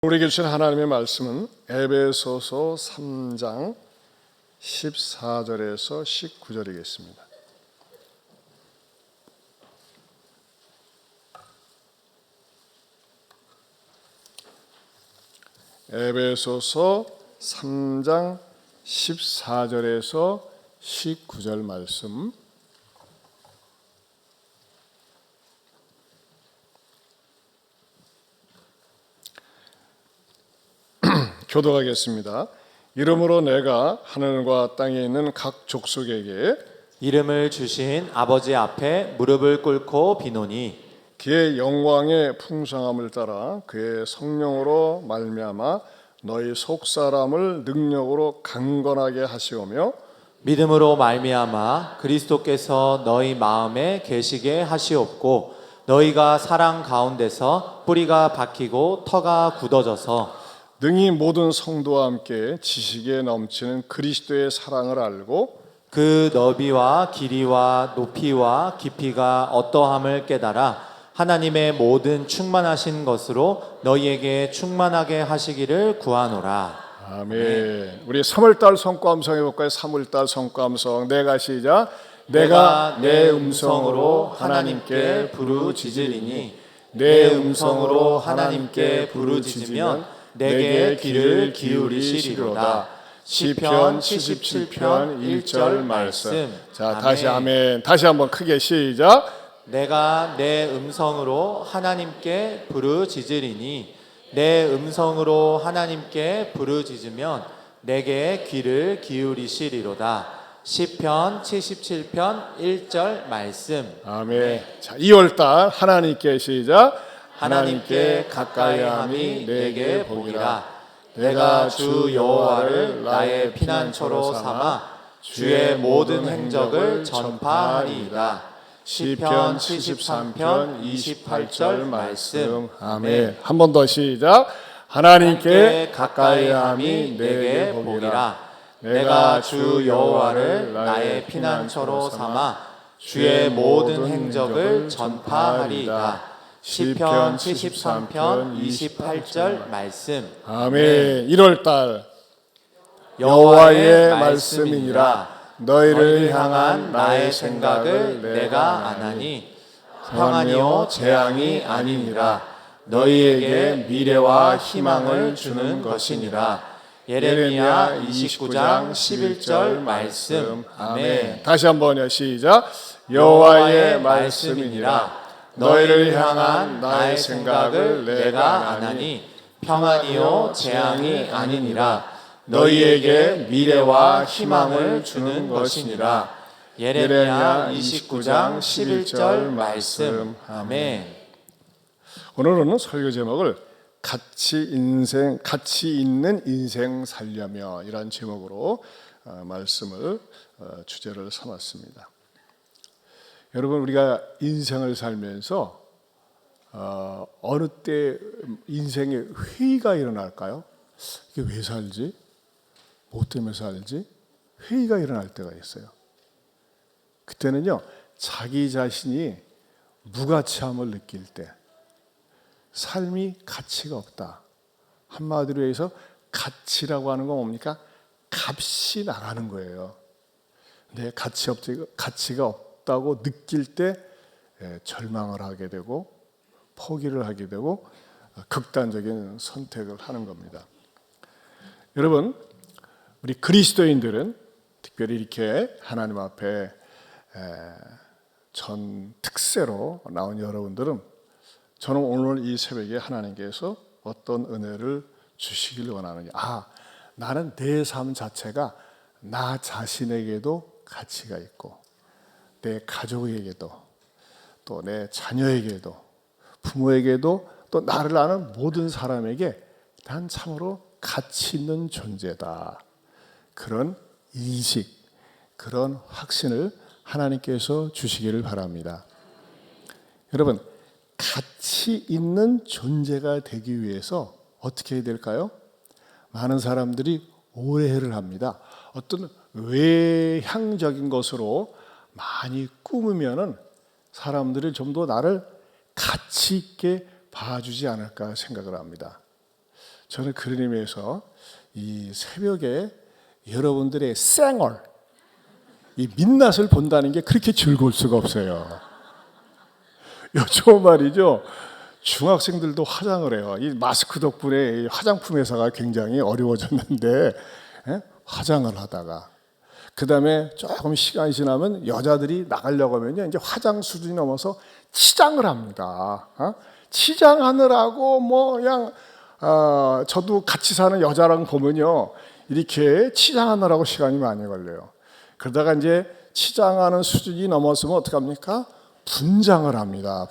우리에게 주신 하나님의 말씀은 에베소서 3장 14절에서 19절이겠습니다. 에베소서 3장 14절에서 19절 말씀 교독하겠습니다. 이러므로 내가 하늘과 땅에 있는 각 족속에게 이름을 주신 아버지 앞에 무릎을 꿇고 비노니 그의 영광의 풍성함을 따라 그의 성령으로 말미암아 너희 속사람을 능력으로 강건하게 하시오며 믿음으로 말미암아 그리스도께서 너희 마음에 계시게 하시옵고 너희가 사랑 가운데서 뿌리가 박히고 터가 굳어져서 능히 모든 성도와 함께 지식에 넘치는 그리스도의 사랑을 알고 그 너비와 길이와 높이와 깊이가 어떠함을 깨달아 하나님의 모든 충만하신 것으로 너희에게 충만하게 하시기를 구하노라. 아멘. 우리 3월달 성과음성 해볼까요? 3월달 성과음성. 내가 시작. 내가 내 음성으로 하나님께 부르짖으리니 내 음성으로 하나님께 부르짖으면 내게 귀를 기울이시리로다. 시편 77편 1절 말씀. 자, 아멘. 다시 아멘. 다시 한번 크게 시작. 내가 내 음성으로 하나님께 부르짖으리니 내 음성으로 하나님께 부르짖으면 내게 귀를 기울이시리로다. 시편 77편 1절 말씀. 아멘. 자, 2월달 하나님께 시작. 하나님께 가까이함이 내게 복이라. 내가 주 여호와를 나의 피난처로 삼아 주의 모든 행적을 전파하리이다. 시편 73편 28절 말씀. 아멘. 한 번 더 시작. 하나님께 가까이함이 내게 복이라. 내가 주 여호와를 나의 피난처로 삼아 주의 모든 행적을 전파하리이다. 시편 73편 28절 말씀. 아멘. 1월달 여호와의 말씀이니라. 너희를 향한 나의 생각을 내가 아나니 평안이요 재앙이 아니니라. 너희에게 미래와 희망을 주는 것이니라. 예레미야 29장 11절 말씀. 아멘. 다시 한번요. 시작. 여호와의 말씀이니라. 너희를 향한 나의 생각을 내가 아나니 평안이요 재앙이 아니니라. 너희에게 미래와 희망을 주는 것이니라. 예레미야 29장 11절 말씀. 아멘. 오늘은 설교 제목을 가치 있는 인생 살려며 이런 제목으로 말씀을 주제를 삼았습니다. 여러분, 우리가 인생을 살면서 어느 때 인생에 회의가 일어날까요? 이게 왜 살지? 뭐 때문에 살지? 회의가 일어날 때가 있어요. 그때는요, 자기 자신이 무가치함을 느낄 때, 삶이 가치가 없다. 한마디로 해서 가치라고 하는 건 뭡니까? 값이 나가는 거예요. 내 가치가 없다고 느낄 때 절망을 하게 되고 포기를 하게 되고 극단적인 선택을 하는 겁니다. 여러분, 우리 그리스도인들은 특별히 이렇게 하나님 앞에 전 특세로 나온 여러분들은 저는 오늘 이 새벽에 하나님께서 어떤 은혜를 주시길 원하느냐. 나는 내 삶 자체가 나 자신에게도 가치가 있고 내 가족에게도 또 내 자녀에게도 부모에게도 또 나를 아는 모든 사람에게 난 참으로 가치 있는 존재다. 그런 인식, 그런 확신을 하나님께서 주시기를 바랍니다. 여러분, 가치 있는 존재가 되기 위해서 어떻게 해야 될까요? 많은 사람들이 오해를 합니다. 어떤 외향적인 것으로 많이 꾸미면은 사람들이 좀 더 나를 가치 있게 봐주지 않을까 생각을 합니다. 저는 그런 의미에서 이 새벽에 여러분들의 생얼, 이 민낯을 본다는 게 그렇게 즐거울 수가 없어요. 요즘 말이죠. 중학생들도 화장을 해요. 이 마스크 덕분에 화장품 회사가 굉장히 어려워졌는데 화장을 하다가 그 다음에 조금 시간이 지나면 여자들이 나가려고 하면 이제 화장 수준이 넘어서 치장을 합니다. 치장하느라고 뭐 그냥 저도 같이 사는 여자랑 보면요 이렇게 치장하느라고 시간이 많이 걸려요. 그러다가 이제 치장하는 수준이 넘었으면 어떡합니까? 분장을 합니다.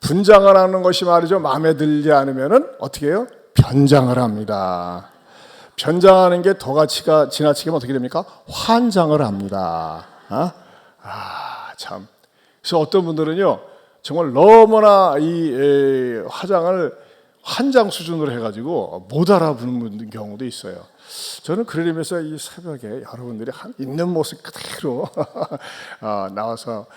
분장을 하는 것이 말이죠 마음에 들지 않으면은 어떻게 해요? 변장을 합니다. 변장하는 게 더 가치가 지나치게 어떻게 됩니까? 환장을 합니다. 참. 그래서 어떤 분들은요, 정말 너무나 이 화장을 환장 수준으로 해가지고 못 알아보는 경우도 있어요. 저는 그런 의미에서 이 새벽에 여러분들이 있는 모습 그대로 나와서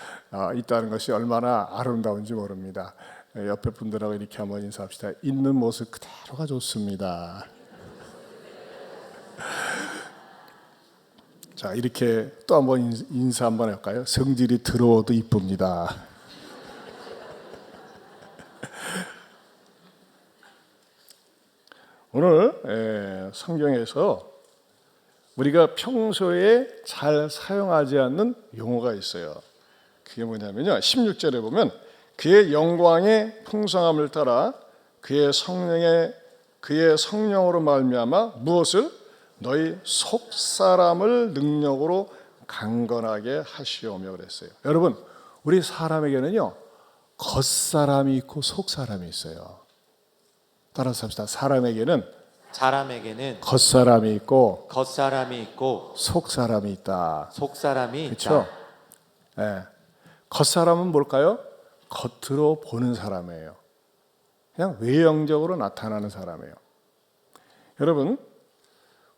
있다는 것이 얼마나 아름다운지 모릅니다. 옆에 분들하고 이렇게 한번 인사합시다. 있는 모습 그대로가 좋습니다. 자, 이렇게 또 한번 인사 한번 할까요? 성질이 더러워도 이쁩니다. 오늘 성경에서 우리가 평소에 잘 사용하지 않는 용어가 있어요. 그게 뭐냐면요. 16절에 보면 그의 영광의 풍성함을 따라 그의 성령으로 말미암아 무엇을? 너희 속사람을 능력으로 강건하게 하시오며 그랬어요. 여러분, 우리 사람에게는요. 겉사람이 있고 속사람이 있어요. 따라서 합시다. 사람에게는 겉사람이 있고 속사람이 있다. 그렇죠? 네. 겉사람은 뭘까요? 겉으로 보는 사람이에요. 그냥 외형적으로 나타나는 사람이에요. 여러분,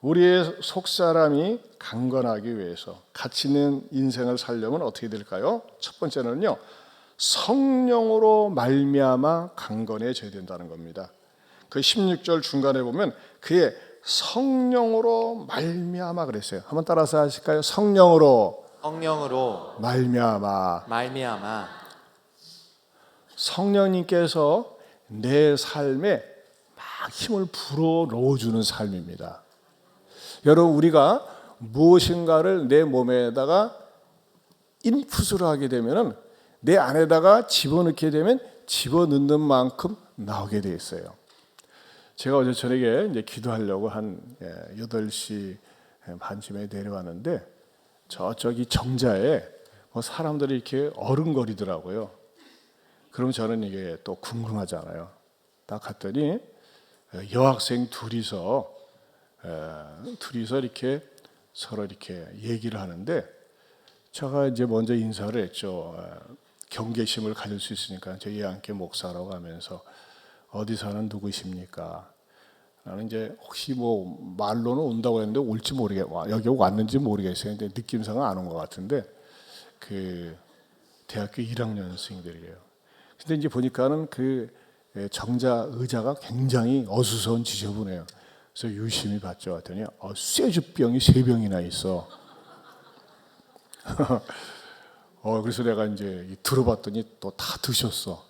우리의 속사람이 강건하기 위해서 가치 있는 인생을 살려면 어떻게 될까요? 첫 번째는요. 성령으로 말미암아 강건해져야 된다는 겁니다. 그 16절 중간에 보면 그의 성령으로 말미암아 그랬어요. 한번 따라서 하실까요? 성령으로 말미암아. 성령님께서 내 삶에 막 힘을 불어 넣어주는 삶입니다. 여러분, 우리가 무엇인가를 내 몸에다가 인풋을 하게 되면은 내 안에다가 집어넣게 되면 집어넣는 만큼 나오게 돼 있어요. 제가 어제 저녁에 이제 기도하려고 한 8시 반쯤에 내려왔는데 저쪽이 정자에 뭐 사람들이 이렇게 어른거리더라고요. 그럼 저는 이게 또 궁금하잖아요. 딱 갔더니 여학생 둘이서 이렇게 서로 이렇게 얘기를 하는데 제가 이제 먼저 인사를 했죠. 경계심을 가질 수 있으니까 저희 함께 목사라고 하면서 어디 사는 누구십니까? 나는 이제 혹시 뭐 말로는 온다고 했는데 올지 여기 왔는지 모르겠어요. 근데 느낌상은 안 온 것 같은데 그 대학교 1학년생들이에요. 근데 이제 보니까는 그 정자 의자가 굉장히 어수선한 지저분해요. 그래서 유심히 봤죠. 봤더니 쇠주병이 3병이나 있어. 그래서 내가 이제 들어봤더니 또 다 드셨어.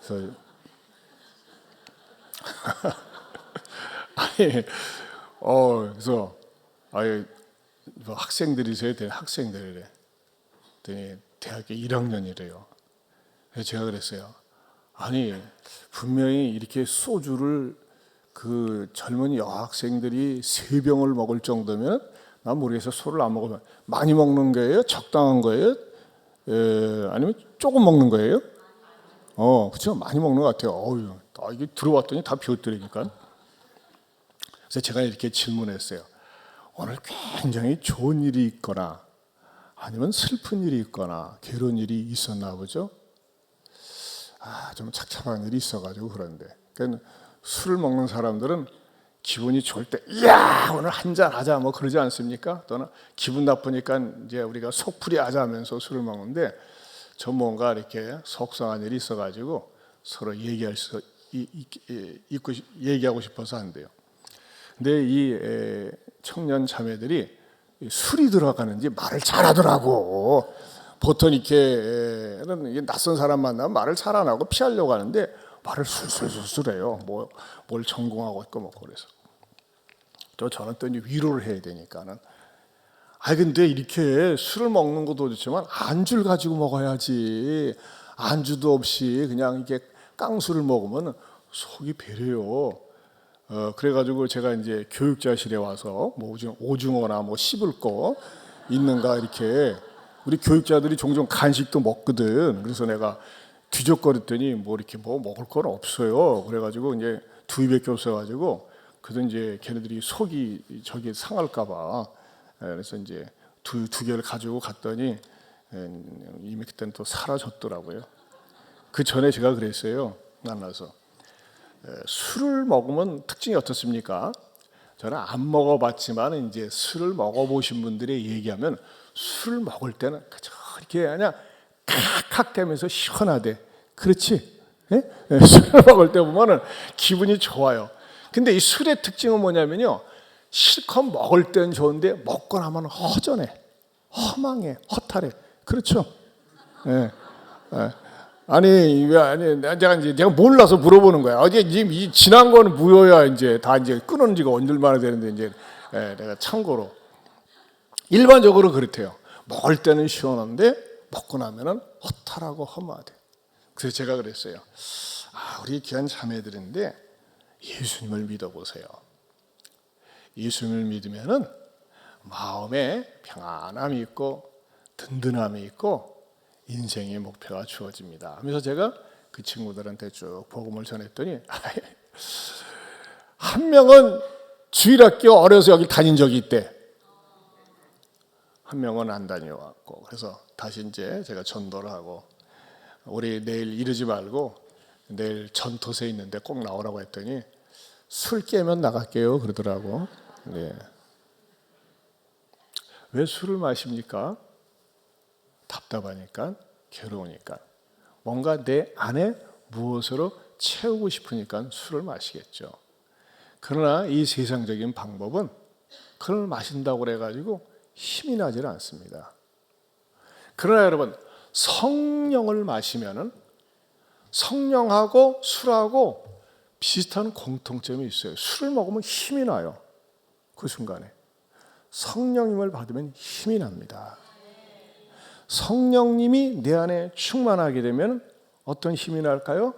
그래서 그래서 뭐 학생들이세요? 학생들이래. 그랬더니 대학교 1학년이래요. 그래서 제가 그랬어요. 아니 분명히 이렇게 소주를 그 젊은 여학생들이 3병을 먹을 정도면 난 모르겠어요. 술을 안 먹으면 많이 먹는 거예요? 적당한 거예요? 아니면 조금 먹는 거예요? 그렇죠. 많이 먹는 것 같아요. 이게 들어왔더니 다 비었더라니까. 그래서 제가 이렇게 질문했어요. 오늘 굉장히 좋은 일이 있거나 아니면 슬픈 일이 있거나 괴로운 일이 있었나 보죠. 좀 착잡한 일이 있어가지고 그런데. 그러니까 술을 먹는 사람들은 기분이 좋을 때, 이야 오늘 한잔 하자 뭐 그러지 않습니까? 또는 기분 나쁘니까 이제 우리가 속풀이 하자 하면서 술을 먹는데 저 뭔가 이렇게 속상한 일이 있어가지고 서로 얘기할 수 얘기하고 싶어서 한대요. 근데 이 청년 자매들이 술이 들어가는지 말을 잘하더라고. 보통 이렇게 낯선 사람 만나면 말을 잘 안 하고 피하려고 하는데 말을 술술술 해요. 뭘 전공하고 있고 뭐 그래서. 또 저는 또 이제 위로를 해야 되니까는. 근데 이렇게 술을 먹는 것도 좋지만 안주를 가지고 먹어야지. 안주도 없이 그냥 이렇게 깡술을 먹으면 속이 배려요. 그래가지고 제가 이제 교육자실에 와서 뭐 오징어나 뭐 씹을 거 있는가 이렇게 우리 교육자들이 종종 간식도 먹거든. 그래서 내가 뒤적거렸더니 뭐 이렇게 뭐 먹을 건 없어요. 그래가지고 이제 두입밖에 없어가지고 그래서 이제 걔네들이 속이 저기 상할까봐 그래서 이제 두 개를 가지고 갔더니 이미 그때는 또 사라졌더라고요. 그 전에 제가 그랬어요. 만나서 술을 먹으면 특징이 어떻습니까? 저는 안 먹어봤지만 이제 술을 먹어보신 분들이 얘기하면 술을 먹을 때는 이렇게 그냥 칵칵대면서 시원하대. 그렇지? 예? 술을 먹을 때 보면은 기분이 좋아요. 근데 이 술의 특징은 뭐냐면요. 실컷 먹을 때는 좋은데 먹고 나면 허전해, 허망해, 허탈해. 그렇죠? 예. 예. 내가 몰라서 물어보는 거야. 지금 이 지난 거는 무효야. 이제 다 이제 끊은 지가 얼마나 되는데 이제 내가 참고로 일반적으로 그렇대요. 먹을 때는 시원한데 먹고 나면은 허탈하고 허무하대. 그래서 제가 그랬어요. 우리 귀한 자매들인데 예수님을 믿어보세요. 예수님을 믿으면은 마음에 평안함이 있고 든든함이 있고 인생의 목표가 주어집니다. 하면서 제가 그 친구들한테 쭉 복음을 전했더니 한 명은 주일학교 어려서 여기 다닌 적이 있대. 한 명은 안 다녀왔고 그래서 다시 이제 제가 전도를 하고 우리 내일 이러지 말고 내일 전도세 있는데 꼭 나오라고 했더니 술 깨면 나갈게요 그러더라고. 네. 왜 술을 마십니까? 답답하니까, 괴로우니까, 뭔가 내 안에 무엇으로 채우고 싶으니까 술을 마시겠죠. 그러나 이 세상적인 방법은 그걸 마신다고 그래가지고 힘이 나질 않습니다. 그러나 여러분, 성령을 마시면은 성령하고 술하고 비슷한 공통점이 있어요. 술을 먹으면 힘이 나요. 그 순간에. 성령님을 받으면 힘이 납니다. 성령님이 내 안에 충만하게 되면 어떤 힘이 날까요?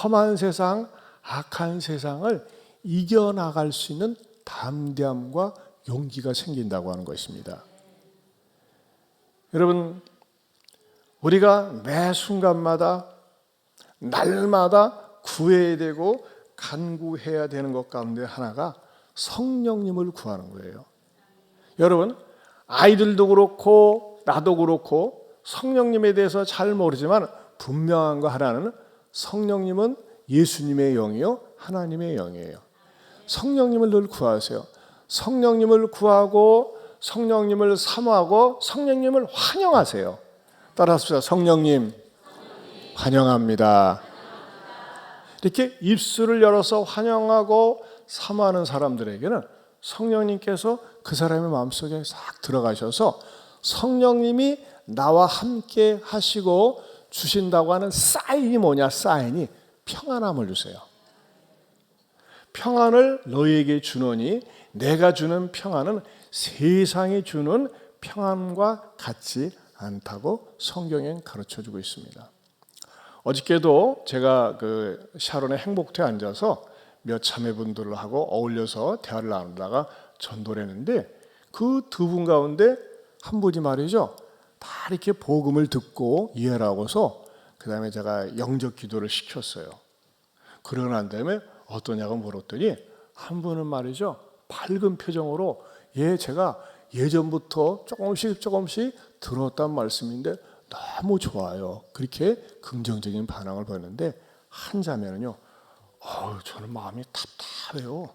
험한 세상, 악한 세상을 이겨나갈 수 있는 담대함과 용기가 생긴다고 하는 것입니다. 여러분, 우리가 매 순간마다 날마다 구해야 되고 간구해야 되는 것 가운데 하나가 성령님을 구하는 거예요. 여러분, 아이들도 그렇고 나도 그렇고 성령님에 대해서 잘 모르지만 분명한 거 하나는 성령님은 예수님의 영이요 하나님의 영이에요. 성령님을 늘 구하세요. 성령님을 구하고 성령님을 사모하고 성령님을 환영하세요. 따라합시다. 성령님 환영합니다. 이렇게 입술을 열어서 환영하고 사모하는 사람들에게는 성령님께서 그 사람의 마음속에 싹 들어가셔서 성령님이 나와 함께 하시고 주신다고 하는 사인이 뭐냐? 사인이 평안함을 주세요. 평안을 너희에게 주노니 내가 주는 평안은 세상이 주는 평안과 같지 않다고 성경엔 가르쳐주고 있습니다. 어저께도 제가 그 샤론의 행복터에 앉아서 몇 자매분들하고 어울려서 대화를 나누다가 전도를 했는데 그 두 분 가운데 한 분이 말이죠. 다 이렇게 복음을 듣고 이해를 하고서 그 다음에 제가 영적 기도를 시켰어요. 그러고 난 다음에 어떠냐고 물었더니 한 분은 말이죠. 밝은 표정으로 제가 예전부터 조금씩 들었단 말씀인데 너무 좋아요. 그렇게 긍정적인 반응을 보였는데 한 자매는요. 저는 마음이 답답해요.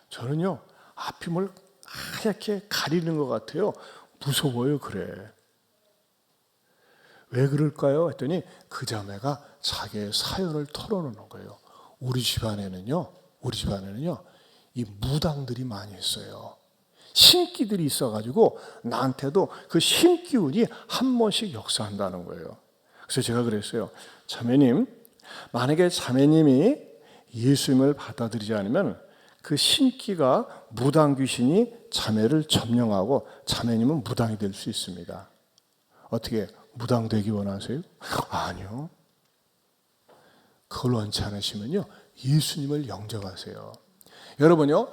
저는요. 앞이 뭘 하얗게 가리는 것 같아요. 무서워요. 그래. 왜 그럴까요? 했더니 그 자매가 자기의 사연을 털어놓는 거예요. 우리 집안에는요 이 무당들이 많이 있어요. 신기들이 있어가지고 나한테도 그 신기운이 한 번씩 역사한다는 거예요. 그래서 제가 그랬어요. 자매님, 만약에 자매님이 예수님을 받아들이지 않으면 그 신기가 무당 귀신이 자매를 점령하고 자매님은 무당이 될 수 있습니다. 어떻게 무당 되기 원하세요? 아니요. 그걸 원치 않으시면요 예수님을 영접하세요. 여러분요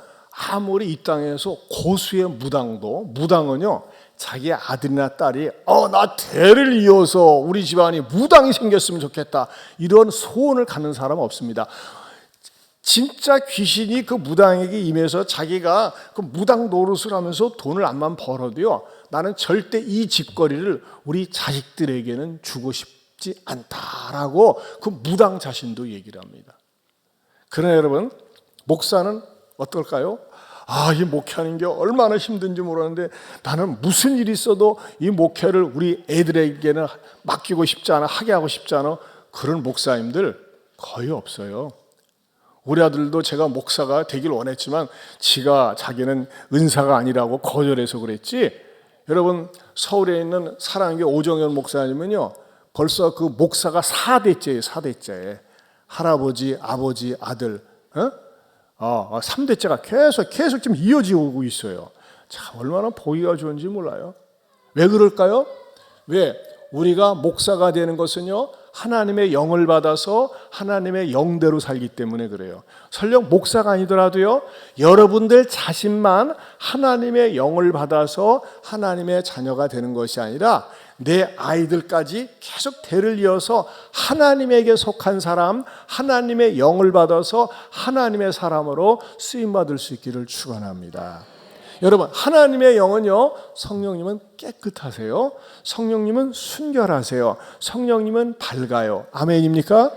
아무리 이 땅에서 고수의 무당은요 자기의 아들이나 딸이 나 대를 이어서 우리 집안이 무당이 생겼으면 좋겠다 이런 소원을 갖는 사람은 없습니다. 진짜 귀신이 그 무당에게 임해서 자기가 그 무당 노릇을 하면서 돈을 안만 벌어도요 나는 절대 이 집거리를 우리 자식들에게는 주고 싶지 않다라고 그 무당 자신도 얘기를 합니다. 그러나 여러분 목사는 어떨까요? 이 목회하는 게 얼마나 힘든지 모르는데 나는 무슨 일이 있어도 이 목회를 우리 애들에게는 맡기고 싶지 않아, 하게 하고 싶지 않아. 그런 목사님들 거의 없어요. 우리 아들도 제가 목사가 되길 원했지만 자기는 은사가 아니라고 거절해서 그랬지. 여러분 서울에 있는 사랑교회 오정현 목사님은요 벌써 그 목사가 4대째예요. 4대째. 할아버지, 아버지, 아들 3대째가 계속 지금 이어지고 오고 있어요. 참 얼마나 보기가 좋은지 몰라요. 왜 그럴까요? 왜? 우리가 목사가 되는 것은요 하나님의 영을 받아서 하나님의 영대로 살기 때문에 그래요. 설령 목사가 아니더라도요 여러분들 자신만 하나님의 영을 받아서 하나님의 자녀가 되는 것이 아니라 내 아이들까지 계속 대를 이어서 하나님에게 속한 사람, 하나님의 영을 받아서 하나님의 사람으로 쓰임받을 수 있기를 축원합니다. 여러분 하나님의 영은요 성령님은 깨끗하세요. 성령님은 순결하세요. 성령님은 밝아요. 아멘입니까?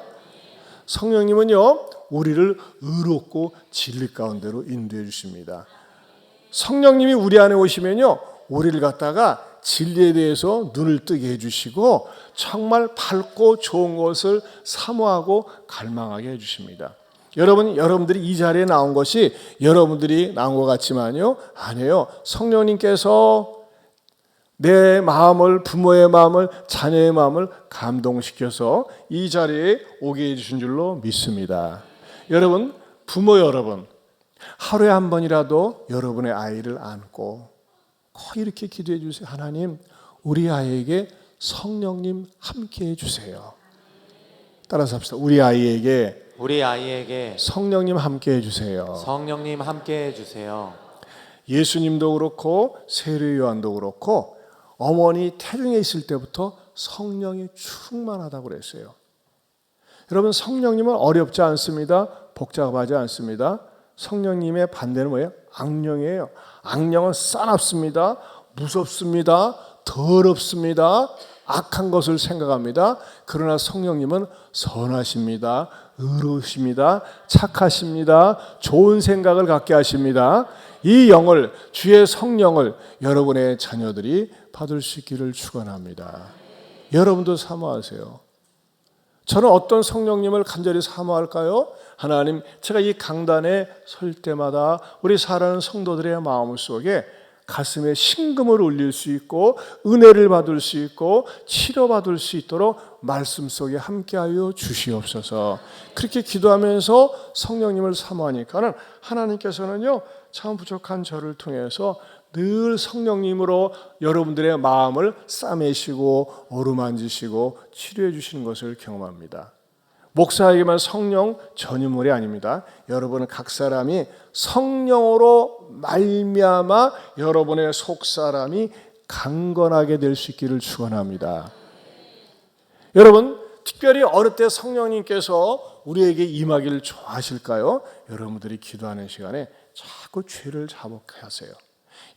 성령님은요 우리를 의롭고 진리 가운데로 인도해 주십니다. 성령님이 우리 안에 오시면요 우리를 갖다가 진리에 대해서 눈을 뜨게 해주시고 정말 밝고 좋은 것을 사모하고 갈망하게 해주십니다. 여러분들이 이 자리에 나온 것이 여러분들이 나온 것 같지만요 아니에요. 성령님께서 내 마음을, 부모의 마음을, 자녀의 마음을 감동시켜서 이 자리에 오게 해주신 줄로 믿습니다. 여러분, 부모 여러분, 하루에 한 번이라도 여러분의 아이를 안고 꼭 이렇게 기도해 주세요. 하나님, 우리 아이에게 성령님 함께 해주세요. 따라서 합시다. 우리 아이에게 성령님 함께 해주세요. 성령님 함께 해주세요. 예수님도 그렇고 세례 요한도 그렇고 어머니 태중에 있을 때부터 성령이 충만하다고 그랬어요. 여러분 성령님은 어렵지 않습니다. 복잡하지 않습니다. 성령님의 반대는 뭐예요? 악령이에요. 악령은 싸납습니다. 무섭습니다. 더럽습니다. 악한 것을 생각합니다. 그러나 성령님은 선하십니다. 의로우십니다. 착하십니다. 좋은 생각을 갖게 하십니다. 이 영을, 주의 성령을 여러분의 자녀들이 받을 수 있기를 축원합니다. 여러분도 사모하세요. 저는 어떤 성령님을 간절히 사모할까요? 하나님, 제가 이 강단에 설 때마다 우리 사랑하는 성도들의 마음속에 가슴에 신금을 울릴 수 있고 은혜를 받을 수 있고 치료받을 수 있도록 말씀 속에 함께하여 주시옵소서. 그렇게 기도하면서 성령님을 사모하니까는 하나님께서는요 참 부족한 저를 통해서 늘 성령님으로 여러분들의 마음을 싸매시고 어루만지시고 치료해 주시는 것을 경험합니다. 목사에게만 성령 전유물이 아닙니다. 여러분은 각 사람이 성령으로 말미암아 여러분의 속사람이 강건하게 될 수 있기를 축원합니다. 여러분 특별히 어느 때 성령님께서 우리에게 임하기를 좋아하실까요? 여러분들이 기도하는 시간에 자꾸 죄를 자복하세요.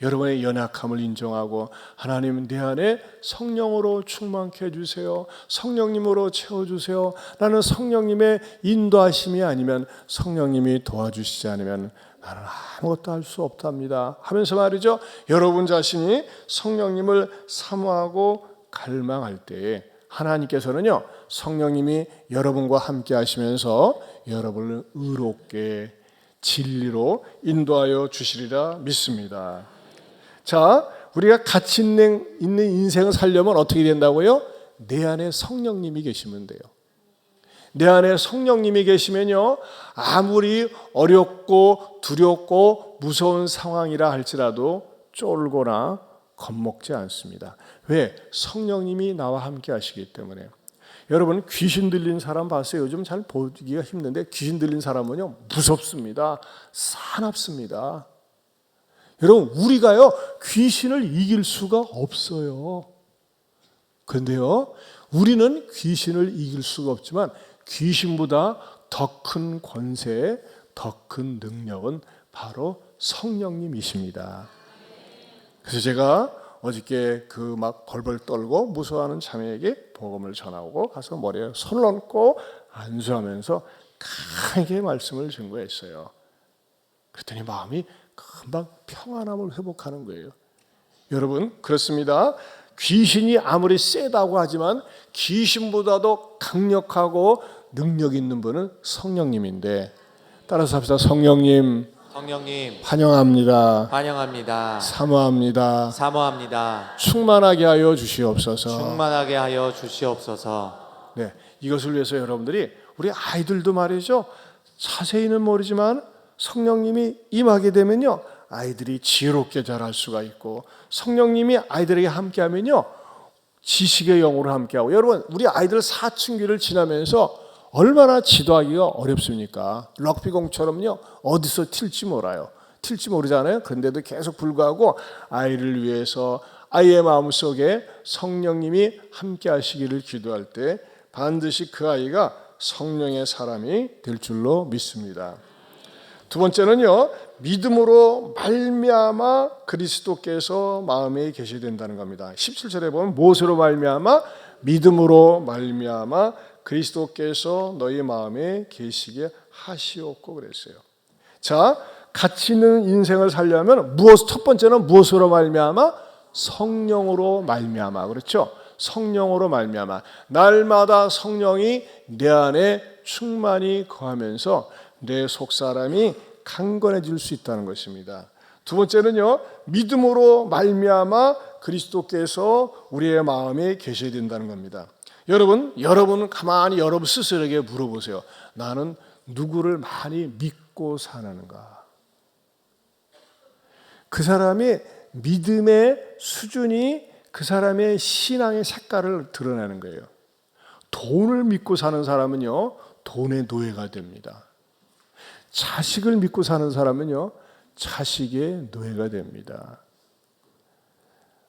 여러분의 연약함을 인정하고 하나님 내 안에 성령으로 충만케 해주세요. 성령님으로 채워주세요. 나는 성령님의 인도하심이 아니면 성령님이 도와주시지 않으면 나는 아무것도 할 수 없답니다 하면서 말이죠. 여러분 자신이 성령님을 사모하고 갈망할 때에 하나님께서는요 성령님이 여러분과 함께 하시면서 여러분을 의롭게 진리로 인도하여 주시리라 믿습니다. 자, 우리가 가치 있는 인생을 살려면 어떻게 된다고요? 내 안에 성령님이 계시면 돼요. 내 안에 성령님이 계시면요, 아무리 어렵고 두렵고 무서운 상황이라 할지라도 쫄거나 겁먹지 않습니다. 왜? 성령님이 나와 함께 하시기 때문에. 여러분, 귀신 들린 사람 봤어요? 요즘 잘 보기가 힘든데 귀신 들린 사람은요, 무섭습니다. 사납습니다. 여러분, 우리가요, 귀신을 이길 수가 없어요. 그런데요, 우리는 귀신을 이길 수가 없지만 귀신보다 더 큰 권세, 더 큰 능력은 바로 성령님이십니다. 그래서 제가 어저께 그 막 벌벌 떨고 무서워하는 자매에게 복음을 전하고 가서 머리에 손을 얹고 안수하면서 강하게 말씀을 증거했어요. 그랬더니 마음이 금방 평안함을 회복하는 거예요. 여러분, 그렇습니다. 귀신이 아무리 세다고 하지만 귀신보다도 강력하고 능력 있는 분은 성령님인데, 따라서 합시다. 성령님 환영합니다. 환영합니다. 사모합니다. 사모합니다. 충만하게 하여 주시옵소서. 충만하게 하여 주시옵소서. 네, 이것을 위해서 여러분들이, 우리 아이들도 말이죠, 자세히는 모르지만 성령님이 임하게 되면요, 아이들이 지혜롭게 자랄 수가 있고, 성령님이 아이들에게 함께하면요, 지식의 영으로 함께하고. 여러분, 우리 아이들 사춘기를 지나면서 얼마나 지도하기가 어렵습니까? 럭비공처럼요, 어디서 튈지 몰라요. 튈지 모르잖아요. 그런데도 계속 불구하고 아이를 위해서 아이의 마음속에 성령님이 함께 하시기를 기도할 때 반드시 그 아이가 성령의 사람이 될 줄로 믿습니다. 두 번째는요, 믿음으로 말미암아 그리스도께서 마음에 계셔야 된다는 겁니다. 17절에 보면 무엇으로 말미암아? 믿음으로 말미암아 그리스도께서 너희 마음에 계시게 하시옵고 그랬어요. 자, 가치 있는 인생을 살려면 첫 번째는 무엇으로 말미암아? 성령으로 말미암아. 그렇죠? 성령으로 말미암아. 날마다 성령이 내 안에 충만히 거하면서 내 속사람이 강건해질 수 있다는 것입니다. 두 번째는요, 믿음으로 말미암아 그리스도께서 우리의 마음에 계셔야 된다는 겁니다. 여러분 가만히 여러분 스스로에게 물어보세요. 나는 누구를 많이 믿고 사는가? 그 사람의 믿음의 수준이 그 사람의 신앙의 색깔을 드러내는 거예요. 돈을 믿고 사는 사람은요, 돈의 노예가 됩니다. 자식을 믿고 사는 사람은요, 자식의 노예가 됩니다.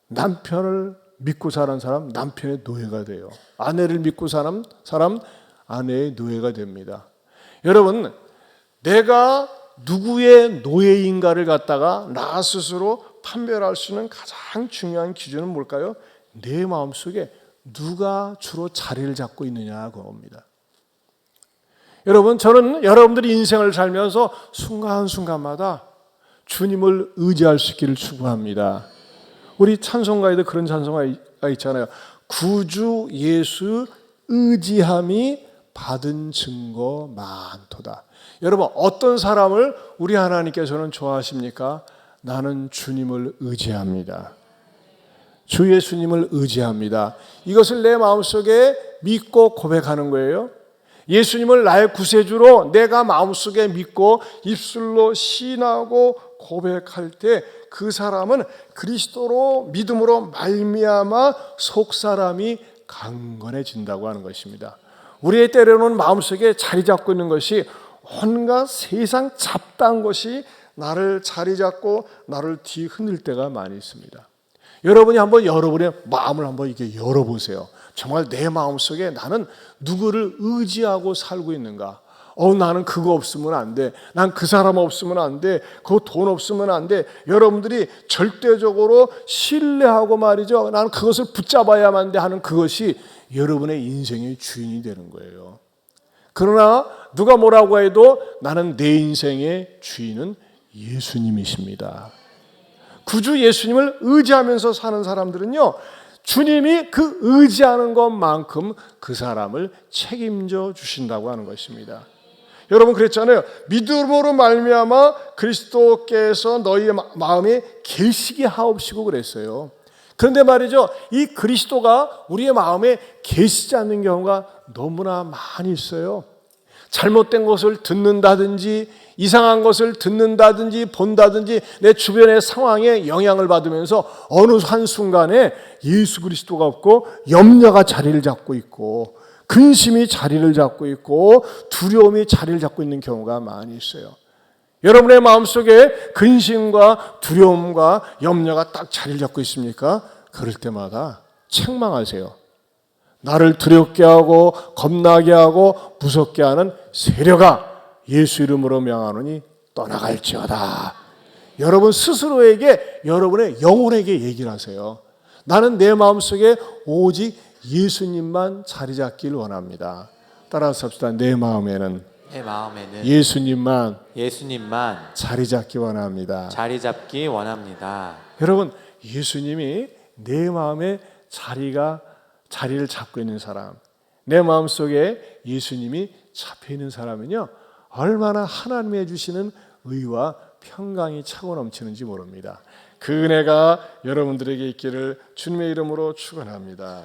남편을 믿고 사는 사람, 남편의 노예가 돼요. 아내를 믿고 사는 사람, 아내의 노예가 됩니다. 여러분, 내가 누구의 노예인가를 갖다가 나 스스로 판별할 수 있는 가장 중요한 기준은 뭘까요? 내 마음속에 누가 주로 자리를 잡고 있느냐 그겁니다. 여러분, 저는 여러분들이 인생을 살면서 순간순간마다 주님을 의지할 수 있기를 추구합니다. 우리 찬송가에도 그런 찬송가 있잖아요. 구주 예수 의지함이 받은 증거 많도다. 여러분, 어떤 사람을 우리 하나님께서는 좋아하십니까? 나는 주님을 의지합니다. 주 예수님을 의지합니다. 이것을 내 마음속에 믿고 고백하는 거예요. 예수님을 나의 구세주로 내가 마음속에 믿고 입술로 시인하고 고백할 때 그 사람은 그리스도로 믿음으로 말미암아 속사람이 강건해진다고 하는 것입니다. 우리의 때로는 마음속에 자리 잡고 있는 것이 온갖 세상 잡다한 것이 나를 자리 잡고 나를 뒤흔들 때가 많이 있습니다. 여러분이 한번 여러분의 마음을 한번 이렇게 열어보세요. 정말 내 마음속에 나는 누구를 의지하고 살고 있는가? 나는 그거 없으면 안 돼. 난 그 사람 없으면 안 돼. 그 돈 없으면 안 돼. 여러분들이 절대적으로 신뢰하고 말이죠. 나는 그것을 붙잡아야만 돼 하는 그것이 여러분의 인생의 주인이 되는 거예요. 그러나 누가 뭐라고 해도 나는 내 인생의 주인은 예수님이십니다. 구주 예수님을 의지하면서 사는 사람들은요, 주님이 그 의지하는 것만큼 그 사람을 책임져 주신다고 하는 것입니다. 여러분 그랬잖아요. 믿음으로 말미암아 그리스도께서 너희의 마음에 계시게 하옵시고 그랬어요. 그런데 말이죠, 이 그리스도가 우리의 마음에 계시지 않는 경우가 너무나 많이 있어요. 잘못된 것을 듣는다든지 이상한 것을 듣는다든지 본다든지 내 주변의 상황에 영향을 받으면서 어느 한순간에 예수 그리스도가 없고 염려가 자리를 잡고 있고 근심이 자리를 잡고 있고 두려움이 자리를 잡고 있는 경우가 많이 있어요. 여러분의 마음속에 근심과 두려움과 염려가 딱 자리를 잡고 있습니까? 그럴 때마다 책망하세요. 나를 두렵게 하고 겁나게 하고 무섭게 하는 세력아 예수 이름으로 명하노니 떠나갈지어다. 여러분 스스로에게 여러분의 영혼에게 얘기를 하세요. 나는 내 마음속에 오직 예수님만 자리 잡기를 원합니다. 따라서 합시다. 내 마음에는 예수님만 자리 잡기 원합니다. 자리 잡기 원합니다. 여러분 예수님이 내 마음에 자리를 잡고 있는 사람, 내 마음속에 예수님이 잡혀 있는 사람은요 얼마나 하나님이 주시는 의와 평강이 차고 넘치는지 모릅니다. 그 은혜가 여러분들에게 있기를 주님의 이름으로 축원합니다.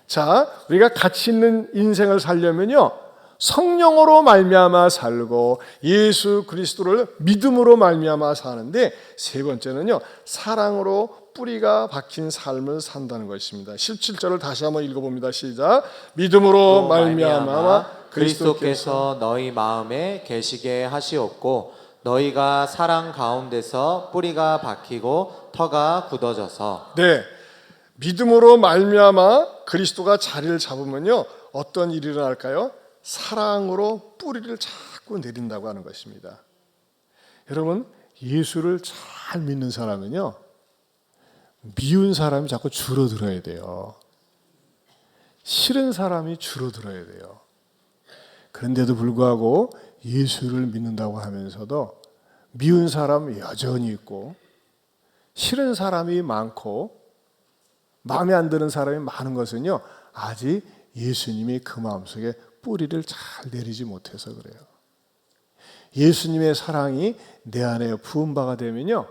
자, 우리가 가치 있는 인생을 살려면요 성령으로 말미암아 살고 예수 그리스도를 믿음으로 말미암아 사는데, 세 번째는요 사랑으로 뿌리가 박힌 삶을 산다는 것입니다. 17절을 다시 한번 읽어봅니다. 시작. 믿음으로 말미암아 그리스도께서 너희 마음에 계시게 하시옵고 너희가 사랑 가운데서 뿌리가 박히고 터가 굳어져서. 네, 믿음으로 말미암아 그리스도가 자리를 잡으면요 어떤 일이 일어날까요? 사랑으로 뿌리를 자꾸 내린다고 하는 것입니다. 여러분 예수를 잘 믿는 사람은요 미운 사람이 자꾸 줄어들어야 돼요. 싫은 사람이 줄어들어야 돼요. 그런데도 불구하고 예수를 믿는다고 하면서도 미운 사람 여전히 있고 싫은 사람이 많고 마음에 안 드는 사람이 많은 것은요 아직 예수님이 그 마음속에 뿌리를 잘 내리지 못해서 그래요. 예수님의 사랑이 내 안에 부은 바가 되면요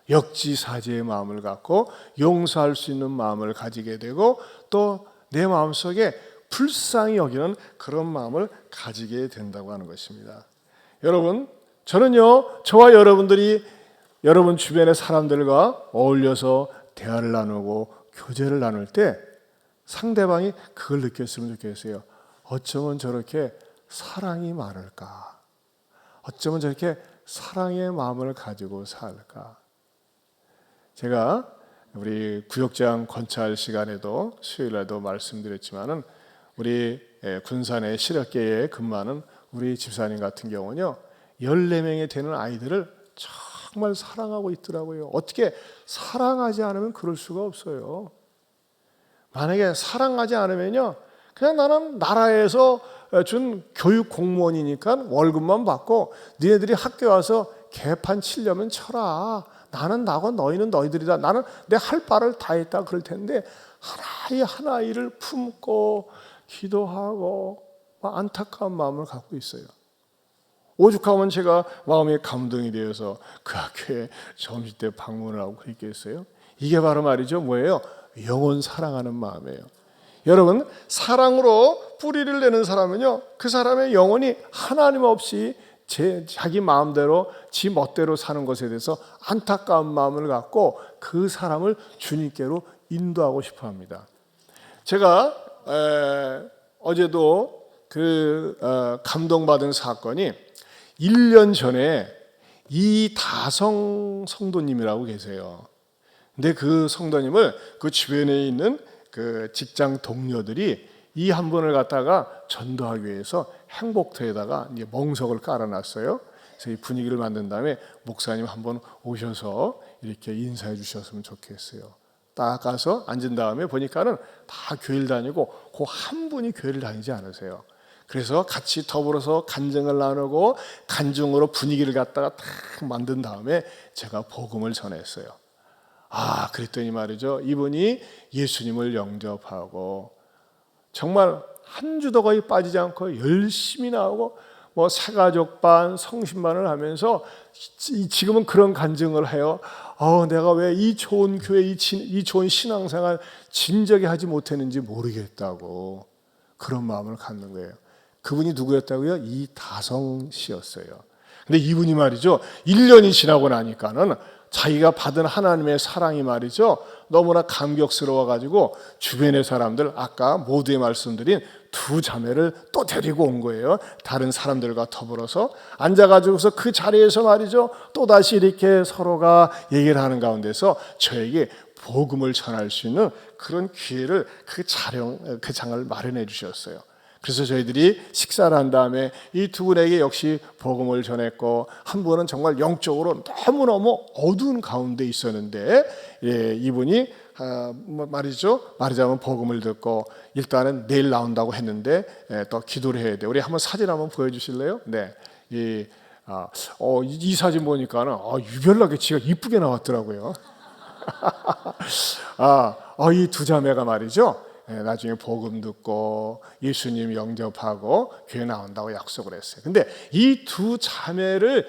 역지사지의 마음을 갖고 용서할 수 있는 마음을 가지게 되고 또 내 마음속에 불쌍히 여기는 그런 마음을 가지게 된다고 하는 것입니다. 여러분 저는요 저와 여러분들이 여러분 주변의 사람들과 어울려서 대화를 나누고 교제를 나눌 때 상대방이 그걸 느꼈으면 좋겠어요. 어쩌면 저렇게 사랑이 많을까? 어쩌면 저렇게 사랑의 마음을 가지고 살까? 제가 우리 구역장 건찰 시간에도 수요일에도 말씀드렸지만은 우리 군산의 실업계에 근무하는 우리 집사님 같은 경우는요 14명이 되는 아이들을 정말 사랑하고 있더라고요. 어떻게 사랑하지 않으면 그럴 수가 없어요. 만약에 사랑하지 않으면요 그냥 나는 나라에서 준 교육 공무원이니까 월급만 받고 너희들이 학교 와서 개판 치려면 쳐라. 나는 나고 너희는 너희들이다. 나는 내 할 바를 다 했다 그럴 텐데 하나아이를 품고 기도하고 안타까운 마음을 갖고 있어요. 오죽하면 제가 마음에 감동이 되어서 그 학교에 점심때 방문을 하고 그랬겠어요. 이게 바로 말이죠 뭐예요? 영혼 사랑하는 마음이에요. 여러분 사랑으로 뿌리를 내는 사람은요 그 사람의 영혼이 하나님 없이 자기 마음대로 지 멋대로 사는 것에 대해서 안타까운 마음을 갖고 그 사람을 주님께로 인도하고 싶어 합니다. 제가 어제도 감동받은 사건이 1년 전에 이다성 성도님이라고 계세요. 근데 그 성도님을 그 주변에 있는 그 직장 동료들이 이 한 분을 갖다가 전도하기 위해서 행복터에다가 이제 멍석을 깔아놨어요. 그래서 이 분위기를 만든 다음에 목사님 한번 오셔서 이렇게 인사해 주셨으면 좋겠어요. 딱 가서 앉은 다음에 보니까는 다 교회를 다니고 그 한 분이 교회를 다니지 않으세요. 그래서 같이 더불어서 간증을 나누고 간증으로 분위기를 갖다가 딱 만든 다음에 제가 복음을 전했어요. 그랬더니 말이죠. 이분이 예수님을 영접하고 정말 한 주도 거의 빠지지 않고 열심히 나오고 뭐 새가족 반, 성신반을 하면서 지금은 그런 간증을 해요. 내가 왜 이 좋은 교회, 이 좋은 신앙생활 진작에 하지 못했는지 모르겠다고 그런 마음을 갖는 거예요. 그분이 누구였다고요? 이다성 씨였어요. 근데 이분이 말이죠, 1년이 지나고 나니까는 자기가 받은 하나님의 사랑이 말이죠, 너무나 감격스러워가지고 주변의 사람들, 아까 모두에 말씀드린 두 자매를 또 데리고 온 거예요. 다른 사람들과 더불어서 앉아가지고서 그 자리에서 말이죠, 또다시 이렇게 서로가 얘기를 하는 가운데서 저에게 복음을 전할 수 있는 그런 기회를, 그 장을 마련해 주셨어요. 그래서 저희들이 식사를 한 다음에 이 두 분에게 역시 복음을 전했고, 한 분은 정말 영적으로 너무너무 어두운 가운데 있었는데 이분이 말하자면 복음을 듣고 일단은 내일 나온다고 했는데 또 기도를 해야 돼. 우리 한번 사진 한번 보여주실래요? 네. 이 사진 보니까는 유별나게 지가 이쁘게 나왔더라고요. 이 두 자매가 말이죠, 나중에 복음 듣고 예수님 영접하고 교회 나온다고 약속을 했어요. 근데 이 두 자매를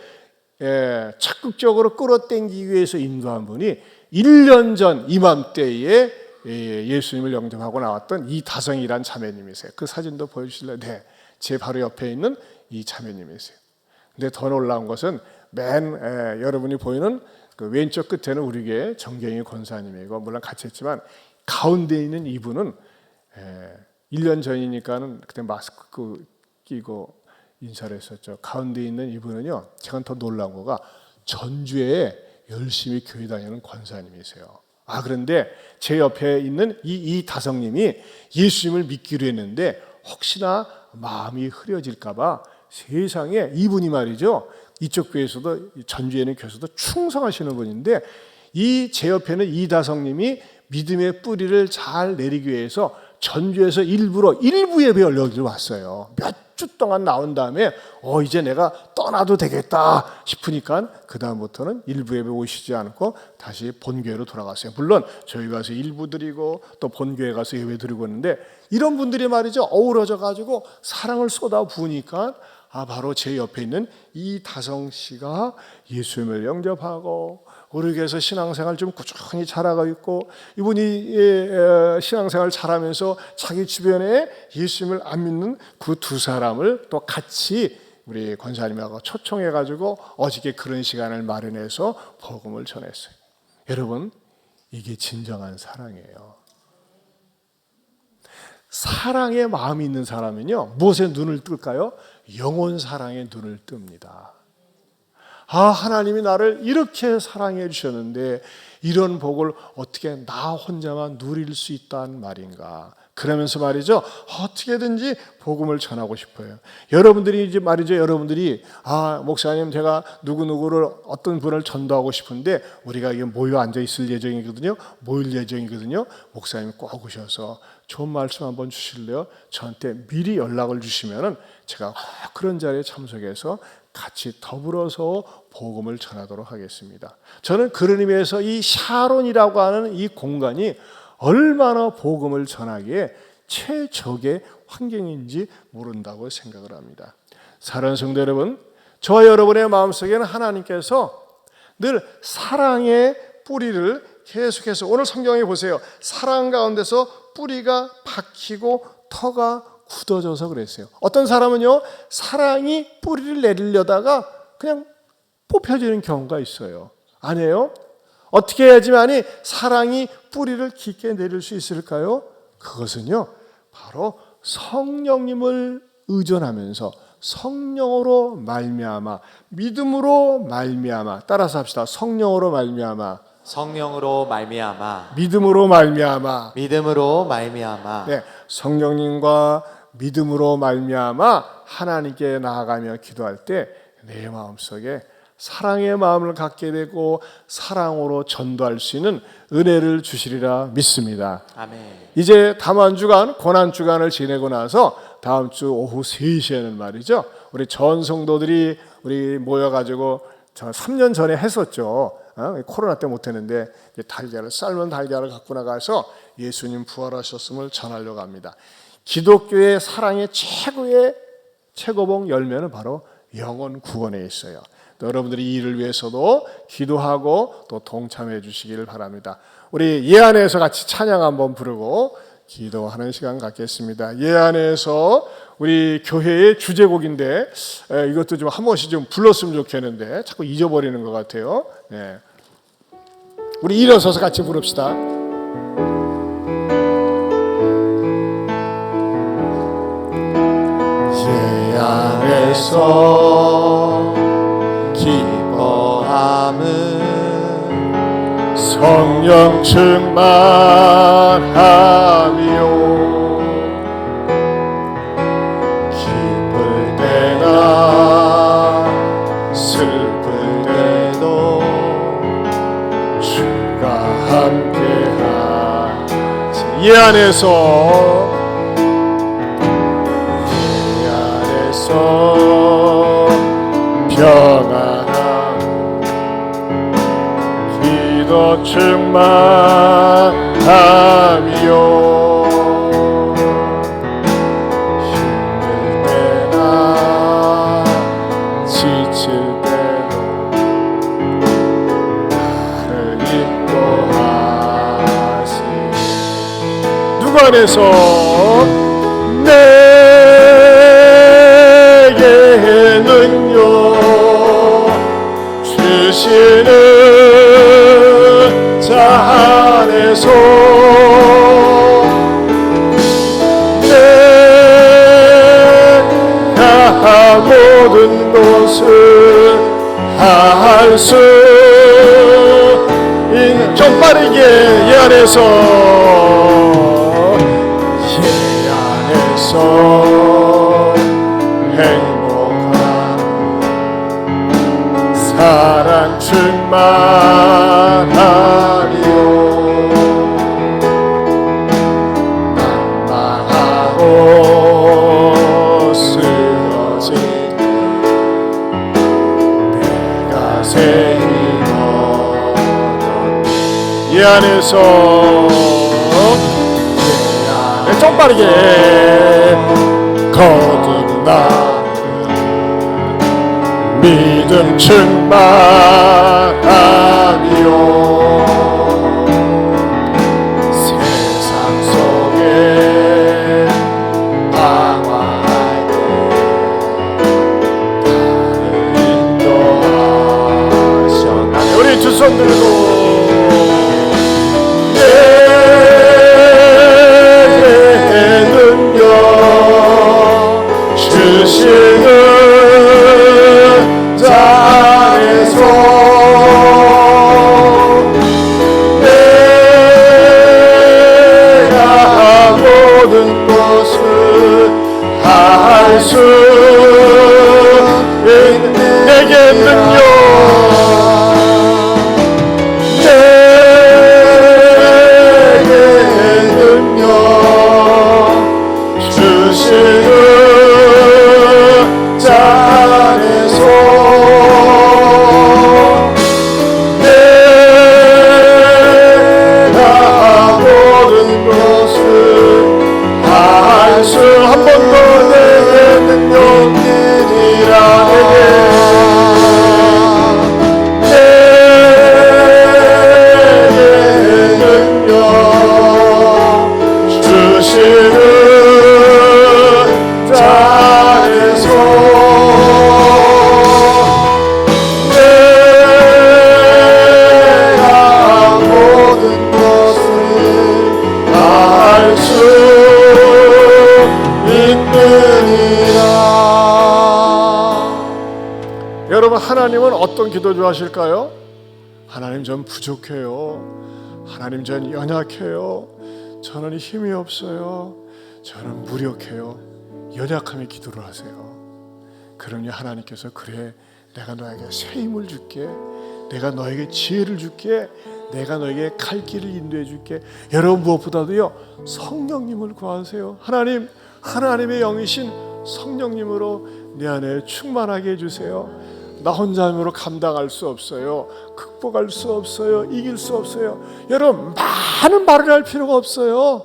적극적으로 끌어당기기 위해서 인도한 분이 1년 전 이맘때에 예수님을 영접하고 나왔던 이다성이란 자매님이세요. 그 사진도 보여주실래요? 네, 제 바로 옆에 있는 이 자매님이세요. 근데 더 놀라운 것은 여러분이 보이는 그 왼쪽 끝에는 우리 교회 정경희 권사님이고, 물론 같이 했지만 가운데 있는 이분은 1년 전이니까는 그때 마스크 끼고 인사를 했었죠. 가운데 있는 이분은요, 제가 더 놀라운 거가 전주에 열심히 교회 다니는 권사님이세요. 그런데 제 옆에 있는 이다성님이 예수님을 믿기로 했는데 혹시나 마음이 흐려질까 봐 세상에, 이분이 말이죠, 이쪽 교회에서도, 전주에 있는 교회에서도 충성하시는 분인데, 제 옆에는 이다성님이 믿음의 뿌리를 잘 내리기 위해서 전주에서 일부 예배 여기로 왔어요. 몇 주 동안 나온 다음에 이제 내가 떠나도 되겠다 싶으니까 그 다음부터는 일부 예배 오시지 않고 다시 본교회로 돌아갔어요. 물론 저희 가서 일부 드리고 또 본교회 가서 예배 드리고 있는데, 이런 분들이 말이죠, 어우러져 가지고 사랑을 쏟아 부으니까 바로 제 옆에 있는 이다성 씨가 예수님을 영접하고 우리 교회에서 신앙생활 좀 꾸준히 잘하고 있고, 이분이 신앙생활 잘하면서 자기 주변에 예수님을 안 믿는 그 두 사람을 또 같이 우리 권사님하고 초청해가지고 어저께 그런 시간을 마련해서 복음을 전했어요. 여러분, 이게 진정한 사랑이에요. 사랑의 마음이 있는 사람은요, 무엇에 눈을 뜰까요? 영혼 사랑에 눈을 뜹니다. 하나님이 나를 이렇게 사랑해 주셨는데 이런 복을 어떻게 나 혼자만 누릴 수 있단 말인가. 그러면서 말이죠, 어떻게든지 복음을 전하고 싶어요. 여러분들이 이제 말이죠, 여러분들이 목사님 제가 누구누구를 어떤 분을 전도하고 싶은데 우리가 이게 모여 앉아 있을 예정이거든요. 모일 예정이거든요. 목사님 꼭 오셔서 좋은 말씀 한번 주실래요? 저한테 미리 연락을 주시면은 제가 꼭 그런 자리에 참석해서 같이 더불어서 복음을 전하도록 하겠습니다. 저는 그런 의미에서 이 샤론이라고 하는 이 공간이 얼마나 복음을 전하기에 최적의 환경인지 모른다고 생각을 합니다. 사랑하는 성도 여러분, 저와 여러분의 마음속에는 하나님께서 늘 사랑의 뿌리를 계속해서, 오늘 성경에 보세요, 사랑 가운데서 뿌리가 박히고 터가 굳어져서 그랬어요. 어떤 사람은요, 사랑이 뿌리를 내리려다가 그냥 뽑혀지는 경우가 있어요. 아니에요? 어떻게 해야지만이 사랑이 뿌리를 깊게 내릴 수 있을까요? 그것은요, 바로 성령님을 의존하면서 성령으로 말미암아, 믿음으로 말미암아, 따라서 합시다. 성령으로 말미암아, 성령으로 말미암아, 믿음으로 말미암아, 믿음으로 말미암아. 네, 성령님과 믿음으로 말미암아 하나님께 나아가며 기도할 때 내 마음속에 사랑의 마음을 갖게 되고 사랑으로 전도할 수 있는 은혜를 주시리라 믿습니다. 아멘. 이제 다만주간, 고난주간을 지내고 나서 다음 주 오후 3시에는 말이죠, 우리 전 성도들이 우리 모여가지고 3년 전에 했었죠. 코로나 때 못했는데 삶은 달걀을 갖고 나가서 예수님 부활하셨음을 전하려고 합니다. 기독교의 사랑의 최고봉 열매는 바로 영혼 구원에 있어요. 또 여러분들이 이 일을 위해서도 기도하고 또 동참해 주시기를 바랍니다. 우리 예안에서 같이 찬양 한번 부르고 기도하는 시간 갖겠습니다. 예안에서 우리 교회의 주제곡인데 이것도 좀 한 번씩 좀 불렀으면 좋겠는데 자꾸 잊어버리는 것 같아요. 네. 우리 일어서서 같이 부릅시다. 예안에서 기뻐함은 성령 충만함이요 기쁠 때나 슬플 때도 주가 함께하지. 이 안에서 평안하고 기도 충만함이요 힘들 때나 지칠 때도 나를 인도하시네. 누구 안에서 내게는요 주시는 자 안에서 내가 모든 것을 할 수 있는 좀 빠르게 이 안에서 행복한 사랑 충만하리요 난망하고 쓰러진 내가 새 힘 얻었니 이 안에서 좀 빠르게 거듭나 믿음 충만함이요 세상 속에 방황할 때 나를 인도하셨나니 우리 두 손 들고 주시는 자 안에서 내가 모든 것을 할 수 있는 내게는요 주시는 자 안에서 내가 모든 것을 할 수 한 번 더 내게는요 내리라 내게는요 주시는 자에서 내가 모든 것을 할 수 있느니라. 여러분 하나님은 어떤 기도 좋아하실까요? 하나님 전 부족해요. 하나님 전 연약해요. 저는 힘이 없어요. 저는 무력해요. 연약함에 기도를 하세요. 그러니 하나님께서 그래 내가 너에게 새 힘을 줄게 내가 너에게 지혜를 줄게 내가 너에게 갈 길을 인도해 줄게. 여러분 무엇보다도요 성령님을 구하세요. 하나님의 영이신 성령님으로 내 안에 충만하게 해주세요. 나 혼자 힘으로 감당할 수 없어요. 극복할 수 없어요. 이길 수 없어요. 여러분 많은 말을 할 필요가 없어요.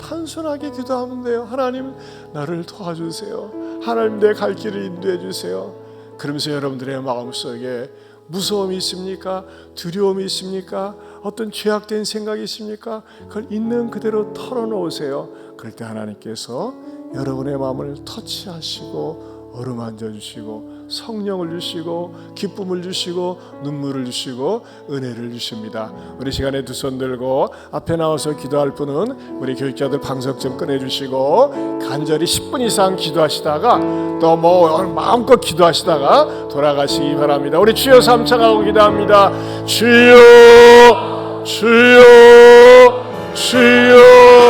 단순하게 기도하면 돼요. 하나님 나를 도와주세요. 하나님 내 갈 길을 인도해 주세요. 그러면서 여러분들의 마음속에 무서움이 있습니까? 두려움이 있습니까? 어떤 죄악된 생각이 있습니까? 그걸 있는 그대로 털어놓으세요. 그럴 때 하나님께서 여러분의 마음을 터치하시고 어루만져 주시고 성령을 주시고 기쁨을 주시고 눈물을 주시고 은혜를 주십니다. 우리 시간에 두 손 들고 앞에 나와서 기도할 분은 우리 교육자들 방석 좀 꺼내주시고 간절히 10분 이상 기도하시다가 또 뭐 마음껏 기도하시다가 돌아가시기 바랍니다. 우리 주여 삼창하고 기도합니다. 주여 주여 주여